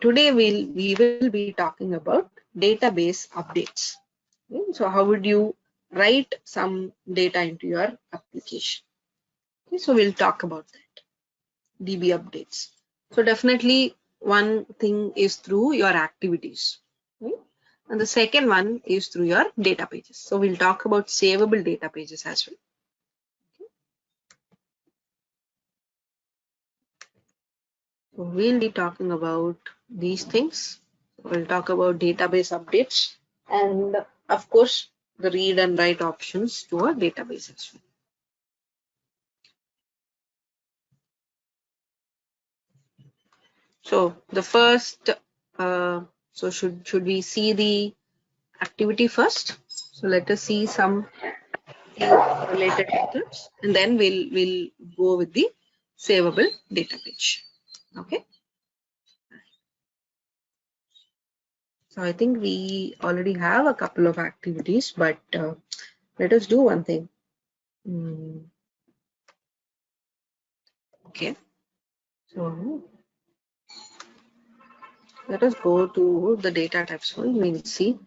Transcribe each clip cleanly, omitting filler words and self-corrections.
today we will be talking about database updates. Okay, so how would you write some data into your application? Okay, so we'll talk about that, DB updates. So definitely one thing is through your activities, right? And the second one is through your data pages. So we'll talk about savable data pages as well. So we'll be talking about these things. We'll talk about database updates and of course the read and write options to a database as well. So the first, so should we see the activity first? So let us see some related methods and then we'll go with the savable data page. Okay. So I think we already have a couple of activities, but let us do one thing. Okay. So let us go to the data types one. We'll see.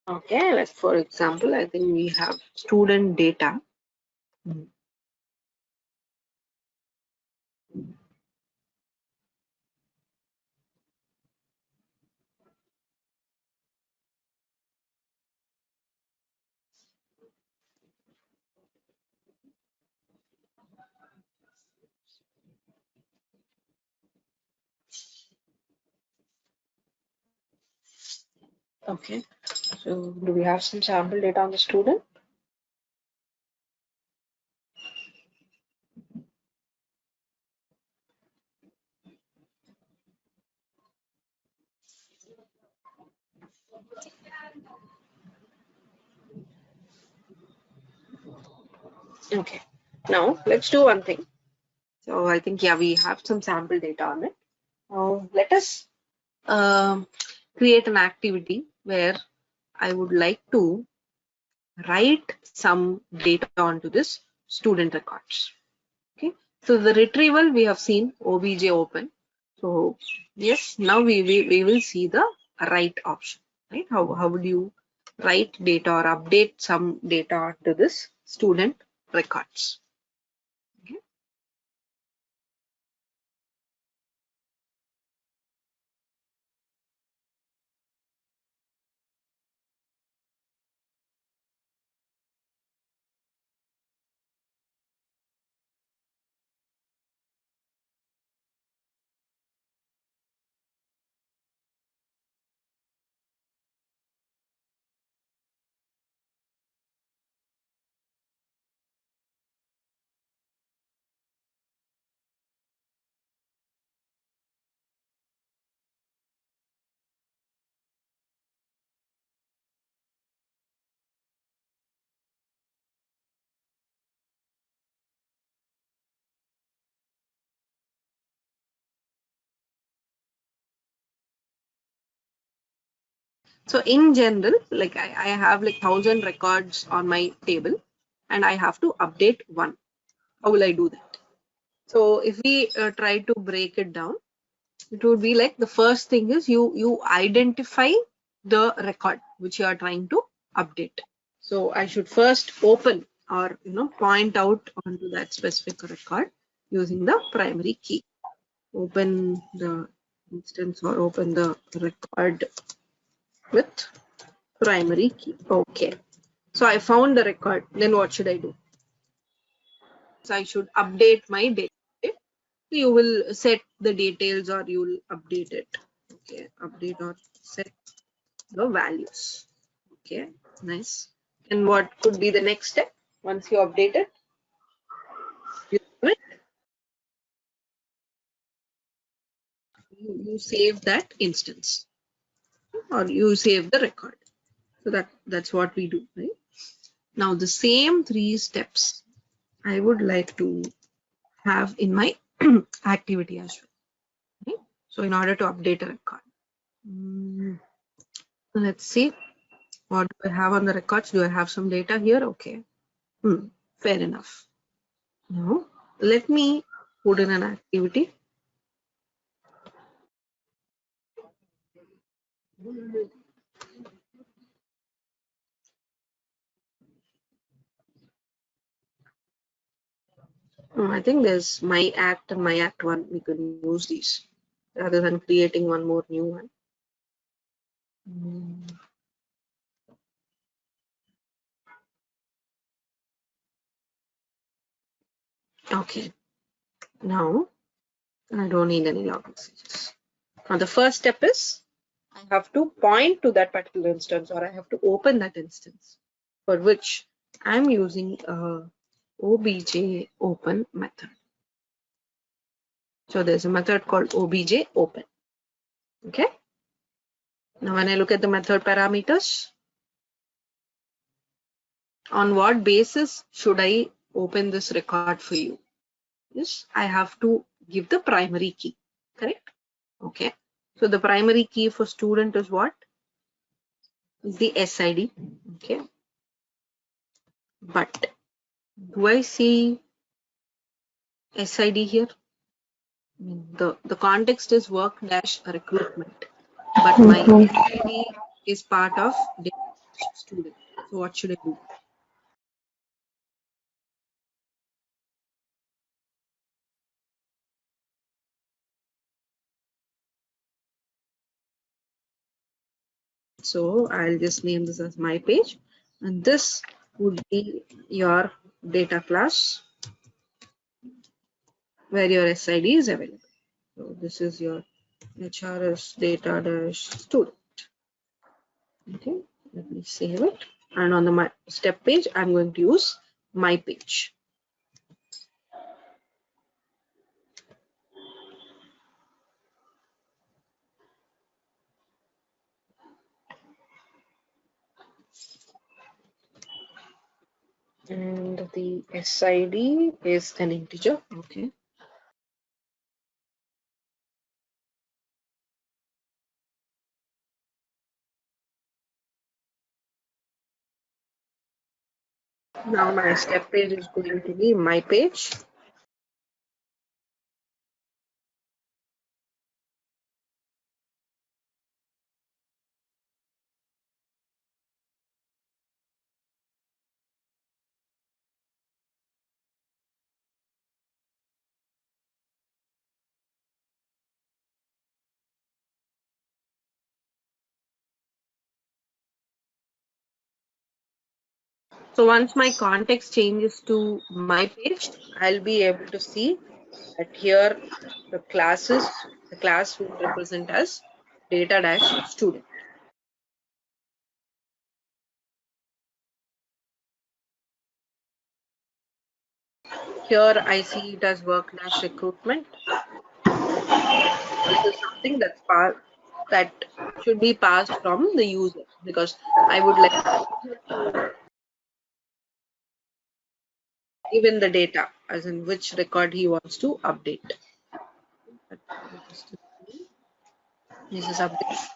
Okay, like for example, I think we have student data. Okay, so do we have some sample data on the student? Okay, now let's do one thing. So I think, yeah, we have some sample data on it. Now let us create an activity where I would like to write some data onto this student records. Okay, so the retrieval we have seen obj open. So yes, now we will see the write option, right? How would you write data or update some data onto this student records? Okay. So in general, like I have like 1,000 records on my table and I have to update one. How will I do that? So if we try to break it down, it would be like the first thing is you identify the record which you are trying to update. So I should first open or point out onto that specific record using the primary key. Open the instance or open the record with primary key. Okay. So I found the record. Then what should I do? So I should update my data. You will set the details or you will update it. Okay. Update or set the values. Okay. Nice. And what could be the next step once you update it? You save that instance or you save the record. So that's what we do, right? Now the same 3 steps I would like to have in my activity as well. Okay? So in order to update a record, let's see what do I have on the records. Do I have some data here? Okay, fair enough. Now let me put in an activity. I think there's my act and my act 1. We can use these rather than creating one more new one. Okay, now I don't need any log messages. Now the first step is I have to point to that particular instance, or I have to open that instance, for which I'm using a obj open method. So there's a method called obj open. Okay. Now when I look at the method parameters, on what basis should I open this record for you? Yes, I have to give the primary key, correct? Okay. So the primary key for student is what? Is the SID. Okay. But do I see SID here? The context is work dash recruitment, but my SID is part of student. So what should I do? So I'll just name this as my page, and this would be your data class where your SID is available. So this is your HRS data dash student. Okay, let me save it. And on the my step page, I'm going to use my page. And the SID is an integer. Okay. Now my step page is going to be my page. So once my context changes to my page, I'll be able to see that here the class will represent as data dash student. Here I see it as work dash recruitment. This is something that should be passed from the user, because I would like to give in the data, as in which record he wants to update. This is update.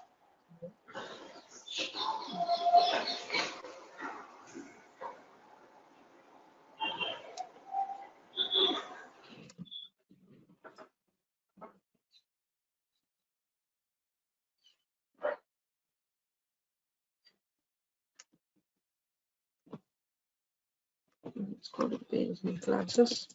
Let's go to page and classes.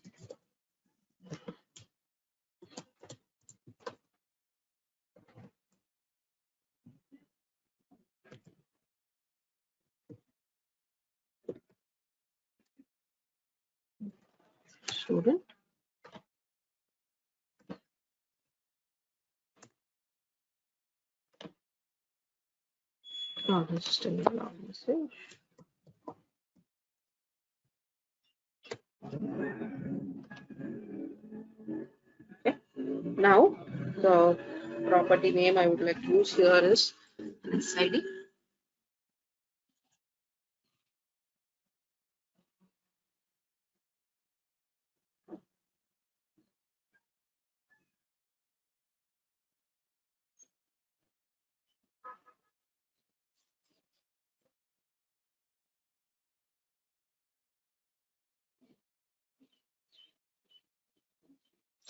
Student. Oh, this is still a long message. Okay. Now the property name I would like to use here is SID.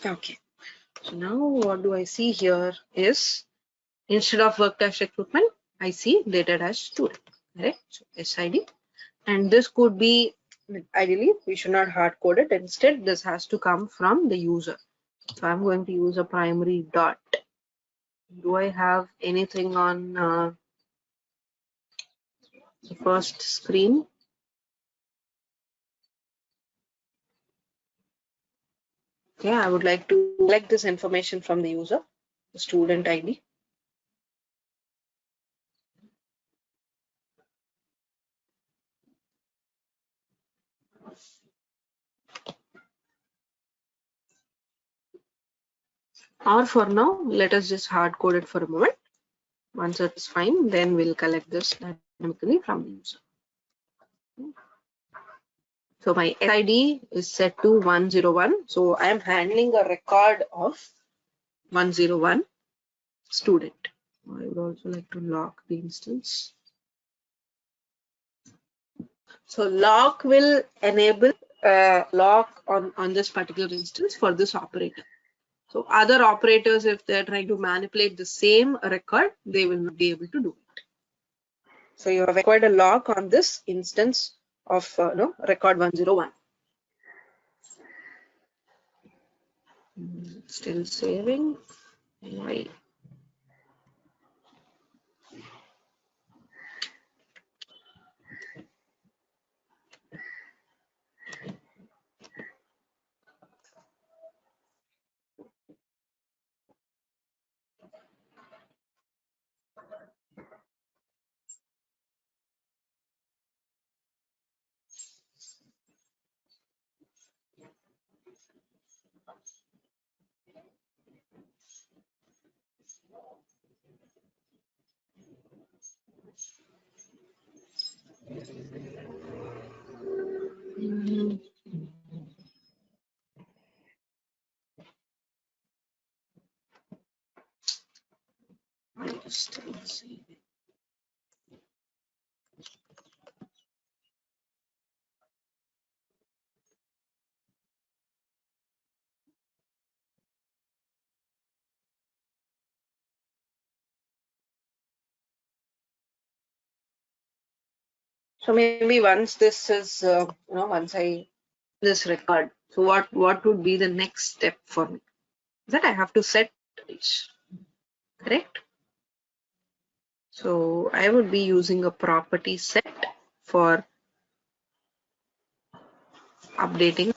Okay. So now what do I see here is, instead of work dash recruitment, I see data dash student. Correct? So SID. And this could be, ideally, we should not hard code it. Instead, this has to come from the user. So I'm going to use a primary dot. Do I have anything on the first screen? Yeah, I would like to collect this information from the user, the student ID. Or for now, let us just hard code it for a moment. Once it's fine, then we'll collect this dynamically from the user. So my SID is set to 101. So I am handling a record of 101 student. I would also like to lock the instance. So lock will enable lock on this particular instance for this operator. So other operators, if they're trying to manipulate the same record, they will not be able to do it. So you have acquired a lock on this instance of record 101. Still saving. Right. Still saving. So maybe once this is, once I this record, so what would be the next step for me? That I have to set this, correct? So I would be using a property set for updating.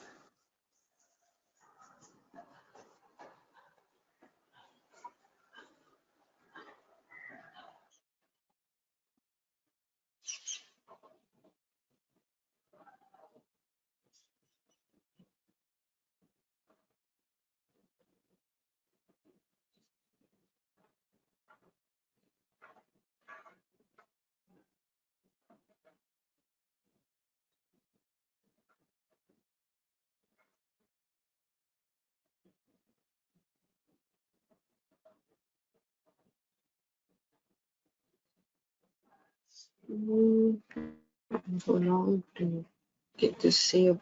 So now to get this saved.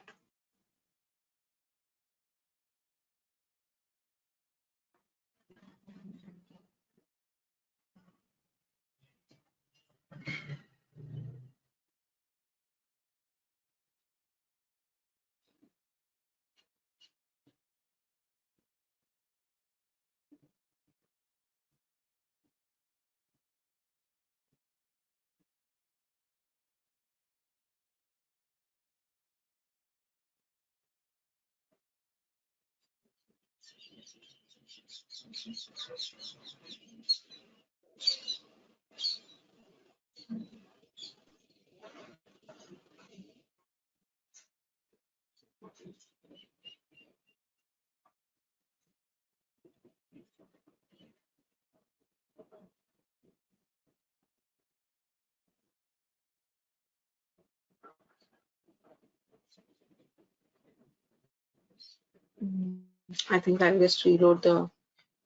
I think I'll just reload the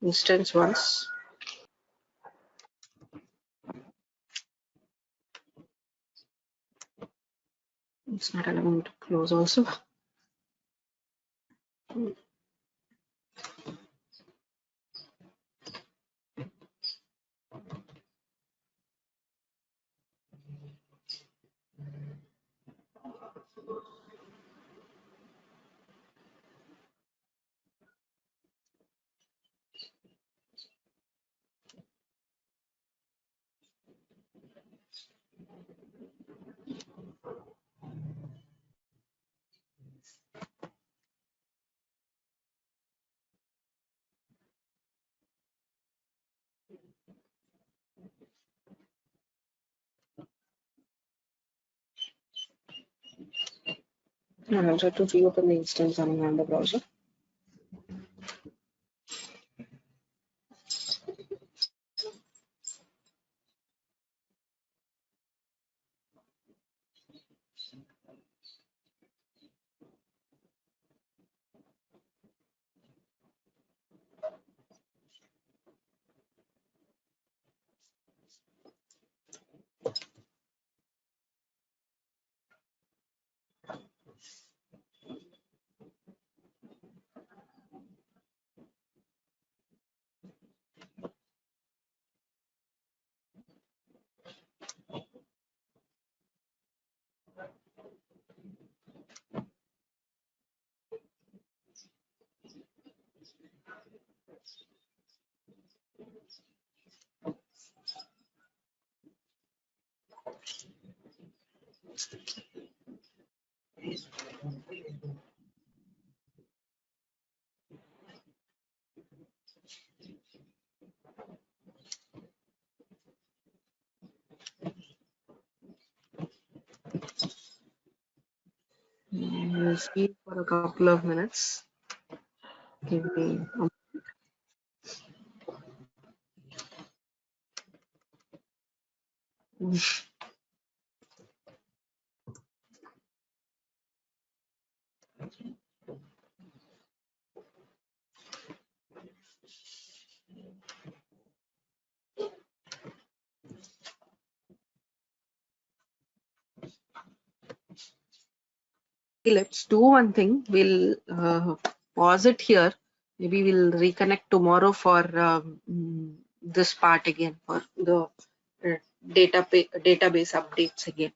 instance once. It's not allowing me to close also. And I'll try to reopen the instance on the browser. We'll see for a couple of minutes. Give me a Let's do one thing. We'll pause it here. Maybe we'll reconnect tomorrow for this part again, for the database updates again.